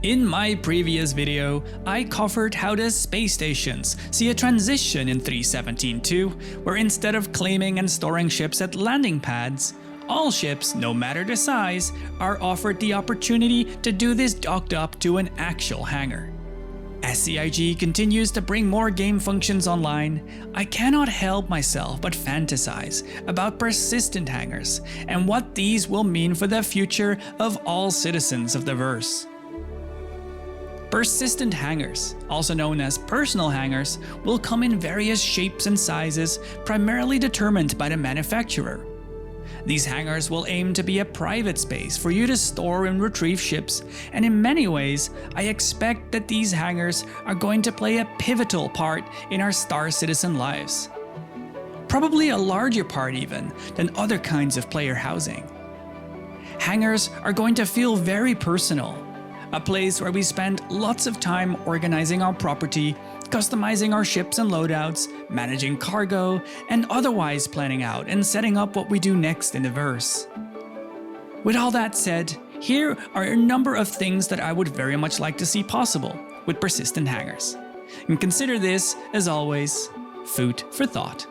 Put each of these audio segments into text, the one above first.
In my previous video, I covered how the space stations see a transition in 3.17.2, where instead of claiming and storing ships at landing pads, all ships, no matter the size, are offered the opportunity to do this docked up to an actual hangar. As CIG continues to bring more game functions online, I cannot help myself but fantasize about persistent hangars and what these will mean for the future of all citizens of the verse. Persistent hangars, also known as personal hangars, will come in various shapes and sizes, primarily determined by the manufacturer. These hangars will aim to be a private space for you to store and retrieve ships, and in many ways, I expect that these hangars are going to play a pivotal part in our Star Citizen lives. Probably a larger part even than other kinds of player housing. Hangars are going to feel very personal. A place where we spend lots of time organizing our property, customizing our ships and loadouts, managing cargo, and otherwise planning out and setting up what we do next in the verse. With all that said, here are a number of things that I would very much like to see possible with persistent hangars. And consider this, as always, food for thought.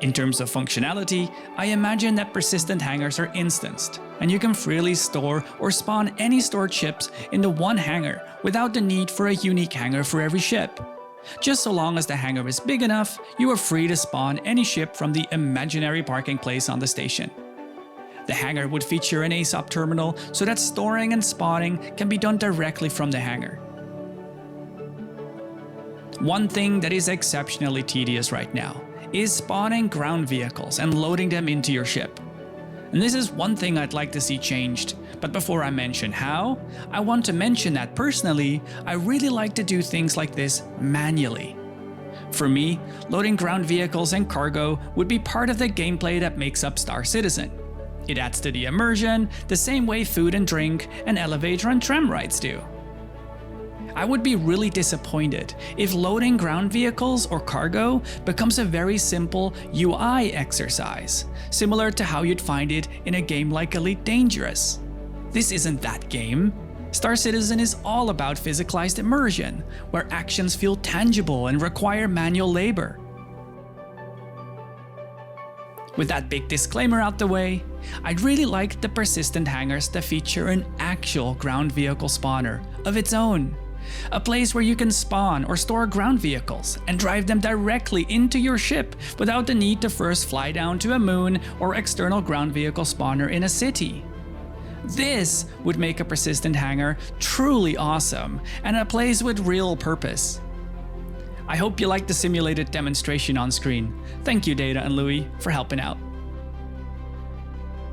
In terms of functionality, I imagine that persistent hangars are instanced, and you can freely store or spawn any stored ships into one hangar without the need for a unique hangar for every ship. Just so long as the hangar is big enough, you are free to spawn any ship from the imaginary parking place on the station. The hangar would feature an ASOP terminal so that storing and spawning can be done directly from the hangar. One thing that is exceptionally tedious right now is spawning ground vehicles and loading them into your ship. And this is one thing I'd like to see changed, but before I mention how, I want to mention that personally, I really like to do things like this manually. For me, loading ground vehicles and cargo would be part of the gameplay that makes up Star Citizen. It adds to the immersion, the same way food and drink and elevator and tram rides do. I would be really disappointed if loading ground vehicles or cargo becomes a very simple UI exercise, similar to how you'd find it in a game like Elite Dangerous. This isn't that game. Star Citizen is all about physicalized immersion, where actions feel tangible and require manual labor. With that big disclaimer out the way, I'd really like the persistent hangars to feature an actual ground vehicle spawner of its own. A place where you can spawn or store ground vehicles and drive them directly into your ship without the need to first fly down to a moon or external ground vehicle spawner in a city. This would make a persistent hangar truly awesome and a place with real purpose. I hope you liked the simulated demonstration on screen. Thank you, Data and Louis, for helping out.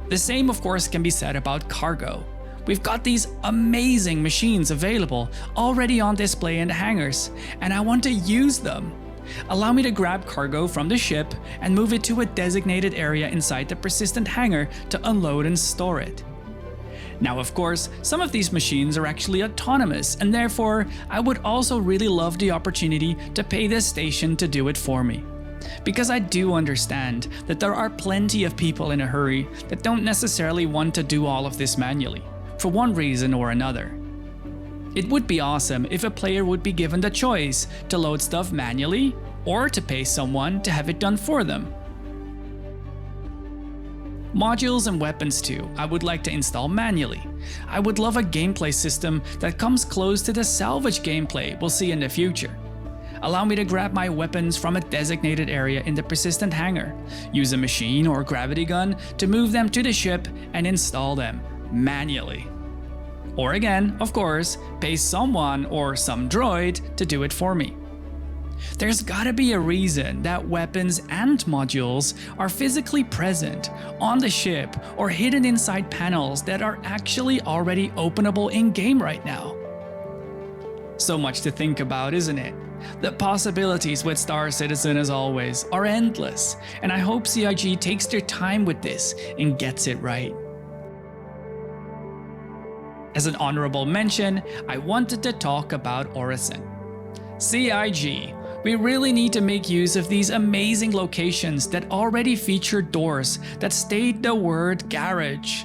The same of course can be said about cargo. We've got these amazing machines available already on display in the hangars, and I want to use them. Allow me to grab cargo from the ship and move it to a designated area inside the persistent hangar to unload and store it. Now of course, some of these machines are actually autonomous, and therefore I would also really love the opportunity to pay this station to do it for me. Because I do understand that there are plenty of people in a hurry that don't necessarily want to do all of this manually, for one reason or another. It would be awesome if a player would be given the choice to load stuff manually or to pay someone to have it done for them. Modules and weapons too, I would like to install manually. I would love a gameplay system that comes close to the salvage gameplay we'll see in the future. Allow me to grab my weapons from a designated area in the persistent hangar, use a machine or gravity gun to move them to the ship and install them manually. Or again, of course, pay someone or some droid to do it for me. There's gotta be a reason that weapons and modules are physically present on the ship or hidden inside panels that are actually already openable in-game right now. So much to think about, isn't it? The possibilities with Star Citizen, as always, are endless, and I hope CIG takes their time with this and gets it right. As an honorable mention, I wanted to talk about Orison. CIG, we really need to make use of these amazing locations that already feature doors that state the word garage.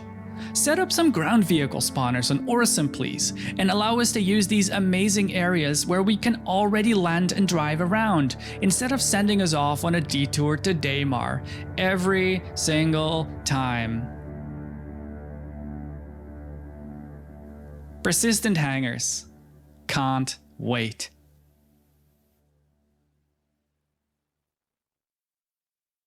Set up some ground vehicle spawners on Orison, please, and allow us to use these amazing areas where we can already land and drive around, instead of sending us off on a detour to Daymar every single time. Persistent hangars. Can't wait.